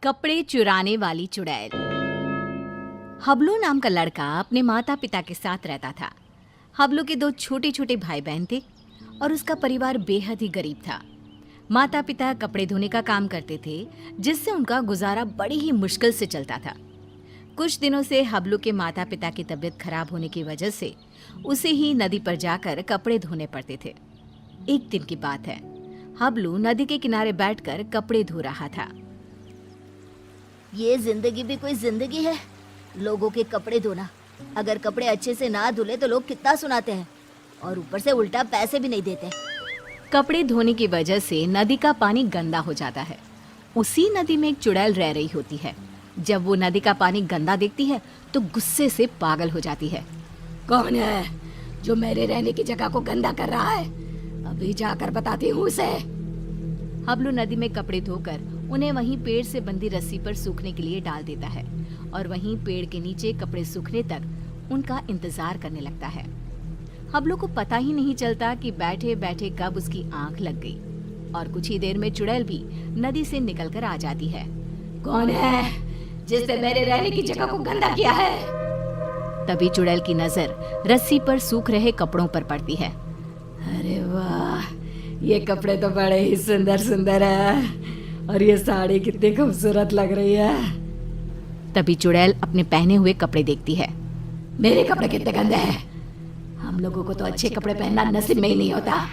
कपड़े चुराने वाली चुड़ैल। हबलू नाम का लड़का अपने माता पिता के साथ रहता था। हबलू के दो छोटे छोटे भाई बहन थे और उसका परिवार बेहद ही गरीब था। माता पिता कपड़े धोने का काम करते थे, जिससे उनका गुजारा बड़ी ही मुश्किल से चलता था। कुछ दिनों से हबलू के माता पिता की तबीयत खराब होने की वजह से उसे ही नदी पर जाकर कपड़े धोने पड़ते थे। एक दिन की बात है, हबलू नदी के किनारे बैठकर कपड़े धो रहा था। ये जिंदगी भी कोई जिंदगी है, लोगों के कपड़े धोना। अगर कपड़े अच्छे से ना धुले तो लोग कितना सुनाते हैं और ऊपर से उल्टा पैसे भी नहीं देते। कपड़े धोने की वजह से नदी का पानी गंदा हो जाता है। उसी नदी में एक चुड़ैल रह रही होती है। जब वो नदी का पानी गंदा देखती है तो गुस्से से पागल हो जाती है। कौन है जो मेरे रहने की जगह को गंदा कर रहा है? अभी जाकर बताती हूँ उसे। हबलू नदी में कपड़े धोकर उन्हें वहीं पेड़ से बंधी रस्सी पर सूखने के लिए डाल देता है और वहीं पेड़ के नीचे कपड़े सूखने तक उनका इंतजार करने लगता है। हबलू को पता ही नहीं चलता कि बैठे बैठे कब उसकी आंख लग गई और कुछ ही देर में चुड़ैल भी नदी से निकलकर आ जाती है। कौन है जिसने मेरे रहने की जगह को गंदा किया है? तभी चुड़ैल की नजर रस्सी पर सूख रहे कपड़ों पर पड़ती है। अरे वाह, ये कपड़े तो बड़े ही सुंदर सुंदर है और ये साड़ी कितनी खूबसूरत लग रही है। तभी चुड़ैल अपने पहने हुए कपड़े देखती है। मेरे कपड़े कितने गंदे हैं, हम लोगों को तो अच्छे कपड़े पहनना नसीब में ही नहीं होता।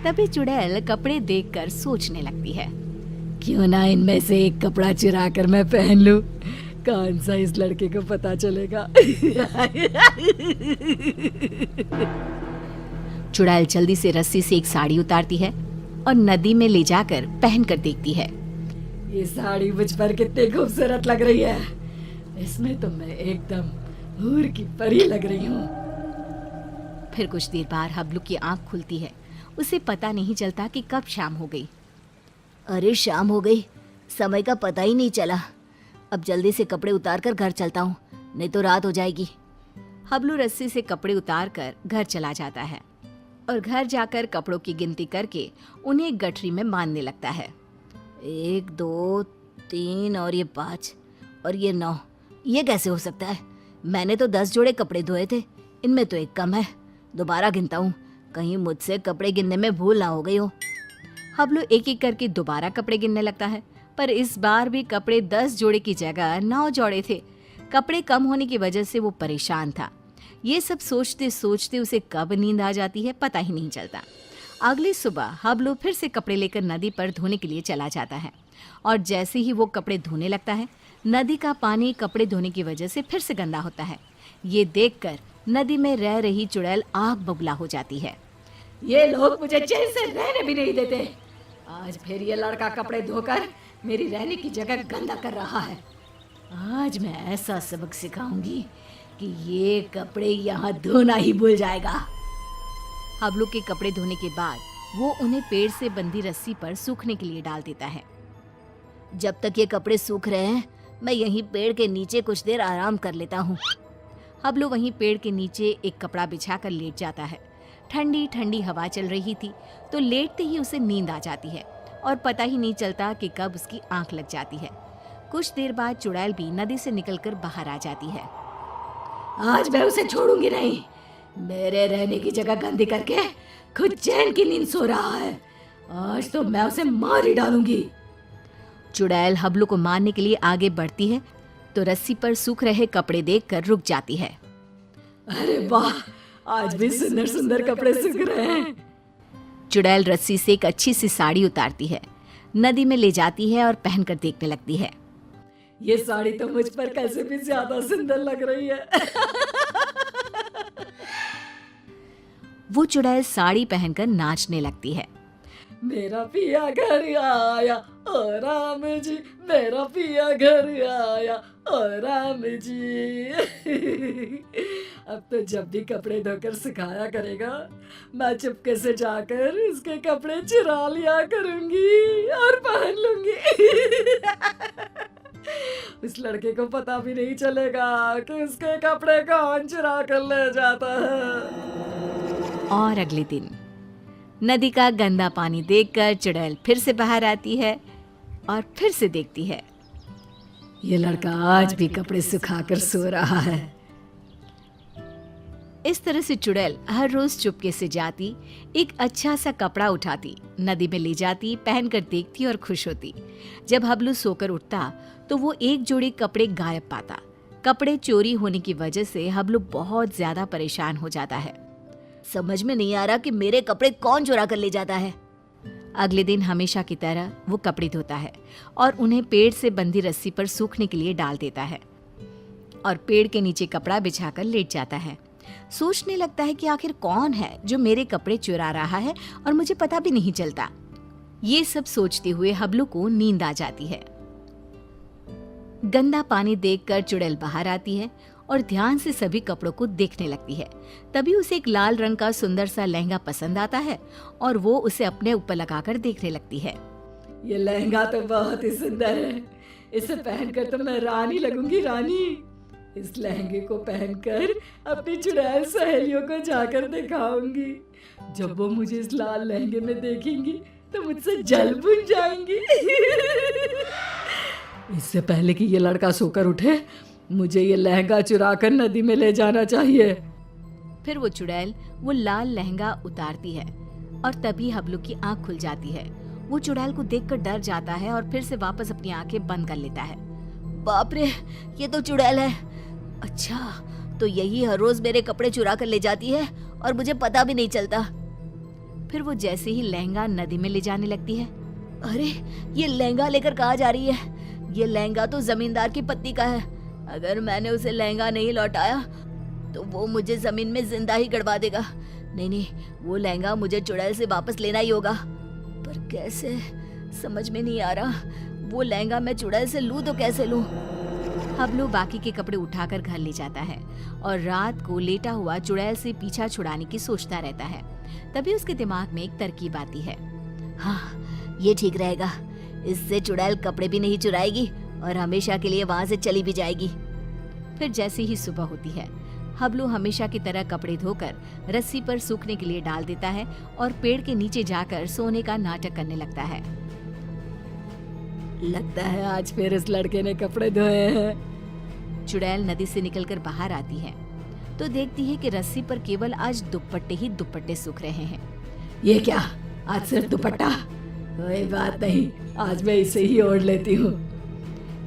तभी चुड़ैल कपड़े देखकर सोचने लगती है, क्यों ना इनमें से एक कपड़ा चुरा कर मैं पहन लूं, कौन सा इस लड़के को पता चलेगा। चुड़ैल जल्दी से रस्सी से एक साड़ी उतारती है और नदी में ले जाकर पहन कर देखती है। ये साड़ी मुझ पर कितनी खूबसूरत लग रही है, इसमें तो मैं एकदम हूर की परी लग रही हूँ। फिर कुछ देर बाद हबलू की आंख खुलती है। उसे पता नहीं चलता कि कब शाम हो गई। अरे शाम हो गई, समय का पता ही नहीं चला। अब जल्दी से कपड़े उतार कर घर चलता हूँ, नहीं तो रात हो जाएगी। हबलू रस्सी से कपड़े उतार कर घर चला जाता है और घर जाकर कपड़ों की गिनती करके उन्हें एक गठरी में बांधने लगता है। 1 2 3 और ये 5 और ये 9, ये कैसे हो सकता है? मैंने तो 10 जोड़े कपड़े धोए थे, इनमें तो एक कम है। दोबारा गिनता हूँ, कहीं मुझसे कपड़े गिनने में भूल ना हो गई हो। हबलू एक एक करके दोबारा कपड़े गिनने लगता है, पर इस बार भी कपड़े 10 जोड़े की जगह 9 जोड़े थे। कपड़े कम होने की वजह से वो परेशान था। ये सब सोचते सोचते उसे कब नींद आ जाती है पता ही नहीं चलता। अगली सुबह हबलू फिर से कपड़े लेकर नदी पर धोने के लिए चला जाता है और जैसे ही वो कपड़े धोने लगता है, नदी का पानी कपड़े धोने की वजह से फिर से गंदा होता है। ये देखकर नदी में रह रही चुड़ैल आग बबूला हो जाती है। ये लोग मुझे चैन से रहने भी नहीं देते। आज फिर ये लड़का कपड़े धोकर मेरी रहने की जगह गंदा कर रहा है। आज मैं ऐसा सबक सिखाऊंगी कि ये कपड़े यहाँ धोना ही भूल जाएगा। हबलू के कपड़े धोने के बाद वो उन्हें पेड़ से बंधी रस्सी पर सूखने के लिए डाल देता है। जब तक ये कपड़े सूख रहे हैं, मैं यहीं पेड़ के नीचे कुछ देर आराम कर लेता हूँ। हबलू वहीं पेड़ के नीचे एक कपड़ा बिछाकर लेट जाता है। ठंडी ठंडी हवा चल रही थी तो लेटते ही उसे नींद आ जाती है और पता ही नहीं चलता कि कब उसकी आंख लग जाती है। कुछ देर बाद चुड़ैल भी नदी से निकलकर बाहर आ जाती है। आज मैं उसे छोड़ूंगी नहीं, मेरे रहने की जगह गंदी करके खुद चैन की नींद सो रहा है। आज तो मैं उसे मार ही डालूंगी। चुड़ैल हबलू को मारने के लिए आगे बढ़ती है तो रस्सी पर सूख रहे कपड़े देखकर रुक जाती है। अरे वाह, आज भी सुंदर सुंदर कपड़े सूख रहे हैं। चुड़ैल रस्सी से एक अच्छी सी साड़ी उतारती है, नदी में ले जाती है और पहनकर देखने लगती है। ये साड़ी तो मुझ पर कैसे भी ज्यादा सुंदर लग रही है। वो चुड़ैल साड़ी पहनकर नाचने लगती है। मेरा पिया घर आया ओ राम जी, मेरा पिया घर आया ओ राम जी। अब तो जब भी कपड़े धोकर सुखाया करेगा, मैं चुपके से जाकर उसके कपड़े चुरा लिया करूंगी और पहन लूंगी। उस लड़के को पता भी नहीं चलेगा कि उसके कपड़े कौन चुरा कर ले जाता है। और अगले दिन नदी का गंदा पानी देखकर चुड़ैल फिर से बाहर आती है और फिर से देखती है। ये लड़का आज भी कपड़े सुखाकर सो रहा है। इस तरह से चुड़ैल हर रोज चुपके से जाती, एक अच्छा सा कपड़ा उठाती, नदी में ले जाती, पहनकर देखती और खुश होती। जब हबलू सोकर उठता तो वो एक जोड़ी कपड़े गायब पाता। कपड़े चोरी होने की वजह से हबलू बहुत ज्यादा परेशान हो जाता है। समझ में नहीं आ रहा कि मेरे कपड़े कौन चुरा कर ले जाता है। अगले दिन हमेशा की तरह वो कपड़े धोता है और उन्हें पेड़ से बंधी रस्सी पर सूखने के लिए डाल देता है और पेड़ के नीचे कपड़ा बिछाकर लेट जाता है। सोचने लगता है कि आखिर कौन है जो मेरे कपड़े चुरा रहा है और मुझे पता भी नहीं चलता। ये सब सोचते हुए हबलू को नींद आ जाती है। गंदा पानी देखकर चुड़ैल बाहर आती है और ध्यान से सभी कपड़ों को देखने लगती है। तभी उसे एक लाल रंग का सुंदर सा लहंगा पसंद आता है और वो उसे अपने ऊपर लगाकर देखने लगती है। ये लहंगा तो बहुत ही सुंदर है। इसे पहनकर तो मैं रानी लगूंगी, रानी। इस लहंगे को पहनकर अपनी चुड़ैल सहेलियों को जाकर दिखाऊंगी। जब वो मुझे इस लाल लहंगे में देखेंगी तो मुझसे जल बुझ जाएंगी। इससे पहले कि ये लड़का सोकर उठे, मुझे ये लहंगा चुराकर नदी में ले जाना चाहिए। फिर वो चुड़ैल वो लाल लहंगा उतारती है और तभी हबलू की आंख खुल जाती है। वो चुड़ैल को देखकर डर जाता है और फिर से वापस अपनी आंखें बंद कर लेता है। बाप रे, ये तो चुड़ैल है। अच्छा, तो यही हर रोज मेरे कपड़े चुरा कर ले जाती है और मुझे पता भी नहीं चलता। फिर वो जैसे ही लहंगा नदी में ले जाने लगती है, अरे ये लहंगा लेकर कहाँ जा रही है? ये लहंगा तो जमींदार की पत्नी का है। अगर मैंने उसे लहंगा नहीं लौटाया तो वो मुझे जमीन में जिंदा ही गड़वा देगा। नहीं, वो लहंगा मुझे चुड़ैल से वापस लेना ही होगा। पर कैसे, समझ में नहीं आ रहा। वो लहंगा मैं चुड़ैल से लूं तो कैसे लूं? हबलू बाकी के कपड़े उठाकर घर ले जाता है और रात को लेटा हुआ चुड़ैल से पीछा छुड़ाने की सोचता रहता है। तभी उसके दिमाग में एक तरकीब आती है। हाँ, ये ठीक रहेगा। इससे चुड़ैल कपड़े भी नहीं चुराएगी और हमेशा के लिए वहां से चली भी जाएगी। फिर जैसे ही सुबह होती है, हबलू हमेशा की तरह कपड़े धोकर रस्सी पर सूखने के लिए डाल देता है और पेड़ के नीचे जाकर सोने का नाटक करने लगता है। लगता है आज फिर इस लड़के ने कपड़े धोए हैं। चुड़ैल नदी से निकलकर बाहर आती है तो देखती है कि रस्सी पर केवल आज दुपट्टे ही दुपट्टे सूख रहे हैं। ये क्या, आज सिर्फ दुपट्टा? कोई बात नहीं, आज मैं इसे ही ओढ़ लेती हूँ।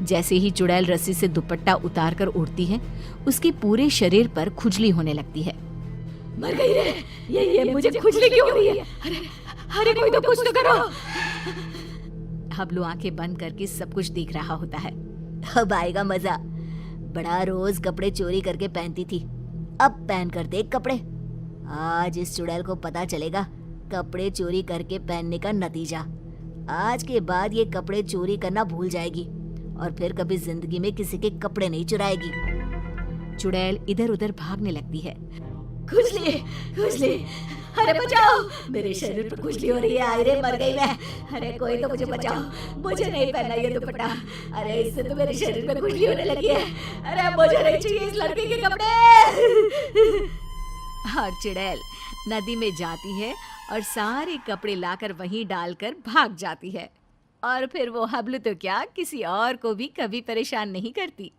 जैसे ही चुड़ैल रस्सी से दुपट्टा उतार कर उड़ती है, उसके पूरे शरीर पर खुजली होने लगती है। मर गई रे, ये मुझे खुजली क्यों हो रही है? अरे कोई तो कुछ तो करो। हबलू आंखें बंद करके सब कुछ देख रहा होता है। अब आएगा मजा। बड़ा रोज कपड़े चोरी करके पहनती थी, अब पहन कर देख कपड़े। आज इस चुड़ैल को पता चलेगा कपड़े चोरी करके पहनने का नतीजा। आज के बाद ये कपड़े चोरी करना भूल जाएगी और फिर कभी जिंदगी में किसी के कपड़े नहीं चुराएगी। चुड़ैल इधर उधर भागने लगती है। खुजली, खुजली, अरे बचाओ, मेरे शरीर पर खुजली हो रही है। अरे मर गई मैं। अरे कोई तो मुझे बचाओ, मुझे नहीं पहनना ये दुपट्टा। अरे इससे तो मेरे शरीर में खुजली होने लगी है। अरे मुझे नहीं चाहिए इस लड़के के कपड़े। और चुड़ैल नदी में जाती है और सारे कपड़े लाकर वहीं डालकर भाग जाती है। और फिर वो हबलू तो क्या, किसी और को भी कभी परेशान नहीं करती।